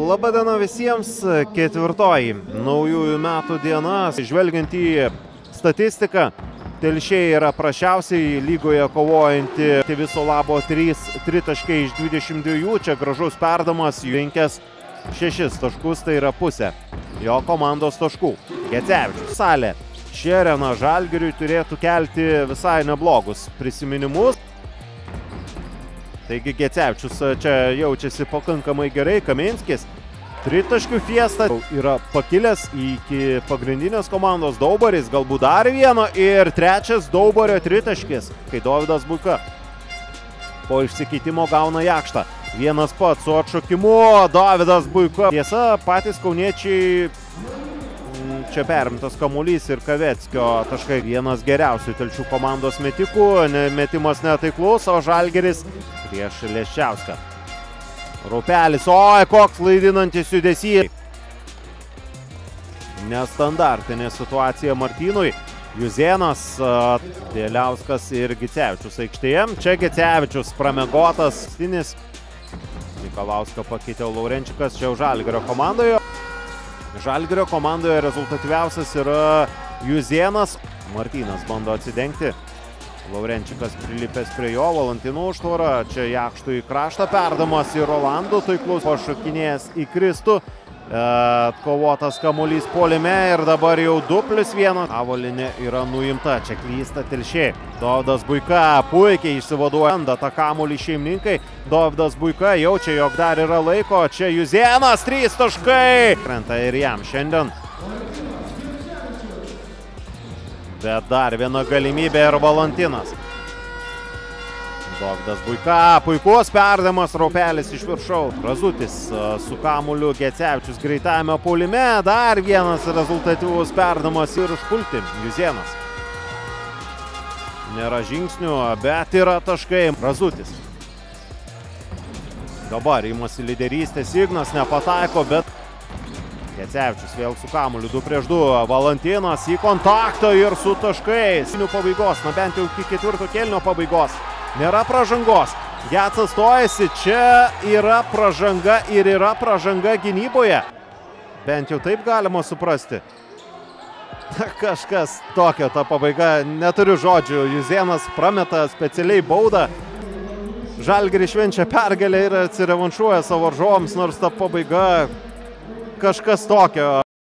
Labadiena visiems, ketvirtoji naujųjų metų diena. Žvelgiant į statistiką, Telšiai yra prašiausiai lygoje kovojanti viso labo 3 tritaškai iš 22, čia gražus perdamas, 5-6 taškus, tai yra pusė jo komandos taškų. Gecevičius. Salė Šerena Žalgiriui turėtų kelti visai neblogus prisiminimus. Taigi Gecevičius čia jaučiasi pakankamai gerai. Kaminskis tritaškių fiesta yra pakilęs iki pagrindinės komandos. Daubaris galbūt dar vieno ir trečias Daubario tritaškis, kai Dovydas Buika po išsikeitimo gauna Jakštą. Vienas pats su atšokimu, Dovydas Buika. Tiesa, patys kauniečiai, čia perimtas kamuolys ir Kaveckio taškai. Vienas geriausių Telšių komandos metikų, metimas netaiklus, o Žalgiris prieš Leščiauską. Raupelis, oi, koks klaidinantis judesys. Nestandartinė situacija Martynui. Juzėnas, Dėliauskas ir Gecevičius aikštėje. Čia Gecevičius pramegotas. Mikalauską pakeitė Laurenčikas, čia Žalgirio komandoje. Žalgirio komandoje rezultatyviausias yra Juzėnas. Martynas bando atsidengti. Laurenčikas prilipęs prie jo, Valantino užtvarą, čia Jakštui kraštą perdamas į Rolandų, taiklus pašokinėjęs į Kristų. Atkovotas kamuolys puolime ir dabar jau 2+1. Avolinė yra nuimta, čia klysta Telšiai. Dovydas Buika puikiai išsivaduoja tą kamuolį šeimininkai. Dovydas Buika jaučia, jog dar yra laiko, čia Juzėnas, 3 taškai. Krenta ir jam šiandien. Bet dar viena galimybė ir Valantinas. Dovydas Buika, puikus perdamas, Raupelis iš viršaus. Razutis su kamuoliu, Gecevičius greitajame puolime. Dar vienas rezultatyvus perdamas ir užpulti Juzėnas. Nėra žingsnių, bet yra taškai. Razutis. Dabar imasi lyderystės, Ignas nepataiko, bet Gecevičius vėl su kamuoliu 2-2, Valantinas į kontaktą ir su taškais. Pabaigos, na bent jau iki ketvirto kėlinio pabaigos. Nėra pražangos. Gecas stojasi, čia yra pražanga ir yra pražanga gynyboje. Bent jau taip galima suprasti. Kažkas tokio ta pabaiga, neturiu žodžių. Juzėnas prameta specialiai baudą. Žalgiris švenčia pergalę ir atsirevanšuoja savo varžovams, nors ta pabaiga kažkas tokio.